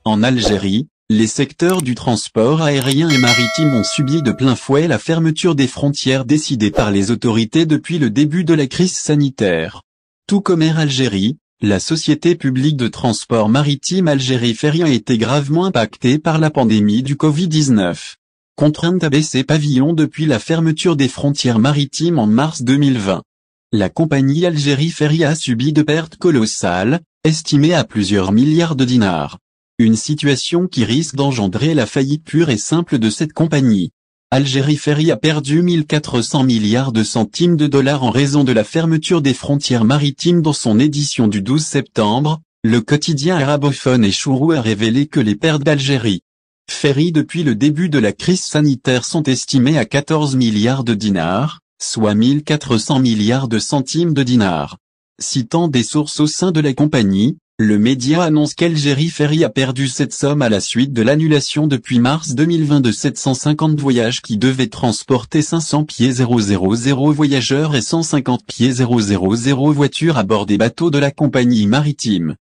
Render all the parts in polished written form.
En Algérie, les secteurs du transport aérien et maritime ont subi de plein fouet la fermeture des frontières décidée par les autorités depuis le début de la crise sanitaire. Tout comme Air Algérie, la société publique de transport maritime Algérie Ferry a été gravement impactée par la pandémie du Covid-19. Contrainte à baisser pavillon depuis la fermeture des frontières maritimes en mars 2020. La compagnie Algérie Ferry a subi de pertes colossales, estimées à plusieurs milliards de dinars. Une situation qui risque d'engendrer la faillite pure et simple de cette compagnie. Algérie Ferry a perdu 1400 milliards de centimes de dollars en raison de la fermeture des frontières maritimes. Dans son édition du 12 septembre, le quotidien arabophone Échourou a révélé que les pertes d'Algérie Ferry depuis le début de la crise sanitaire sont estimées à 14 milliards de dinars, soit 1400 milliards de centimes de dinars. Citant des sources au sein de la compagnie, le média annonce qu'Algérie Ferry a perdu cette somme à la suite de l'annulation depuis mars 2020 de 750 voyages qui devaient transporter 500 pieds 000 voyageurs et 150 pieds 000 voitures à bord des bateaux de la compagnie maritime.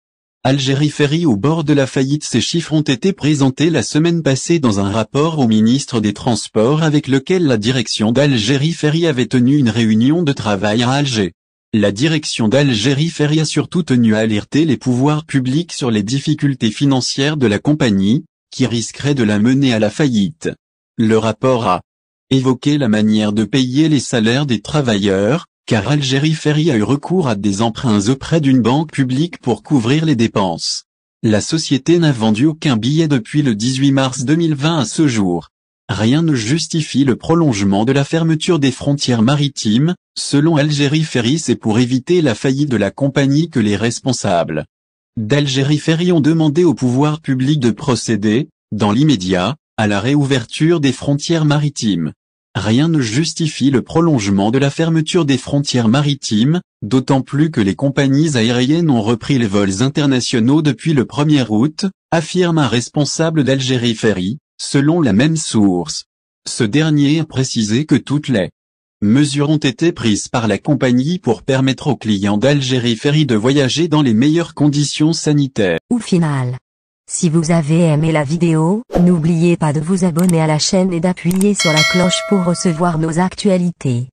Algérie Ferry au bord de la faillite. Ces chiffres ont été présentés la semaine passée dans un rapport au ministre des Transports avec lequel la direction d'Algérie Ferry avait tenu une réunion de travail à Alger. La direction d'Algérie Ferry a surtout tenu à alerter les pouvoirs publics sur les difficultés financières de la compagnie, qui risqueraient de la mener à la faillite. Le rapport a évoqué la manière de payer les salaires des travailleurs, car Algérie Ferry a eu recours à des emprunts auprès d'une banque publique pour couvrir les dépenses. La société n'a vendu aucun billet depuis le 18 mars 2020 à ce jour. Rien ne justifie le prolongement de la fermeture des frontières maritimes, selon Algérie Ferry. C'est pour éviter la faillite de la compagnie que les responsables d'Algérie Ferry ont demandé au pouvoir public de procéder, dans l'immédiat, à la réouverture des frontières maritimes. Rien ne justifie le prolongement de la fermeture des frontières maritimes, d'autant plus que les compagnies aériennes ont repris les vols internationaux depuis le 1er août, affirme un responsable d'Algérie Ferry, selon la même source. Ce dernier a précisé que toutes les mesures ont été prises par la compagnie pour permettre aux clients d'Algérie Ferry de voyager dans les meilleures conditions sanitaires. Au final, si vous avez aimé la vidéo, n'oubliez pas de vous abonner à la chaîne et d'appuyer sur la cloche pour recevoir nos actualités.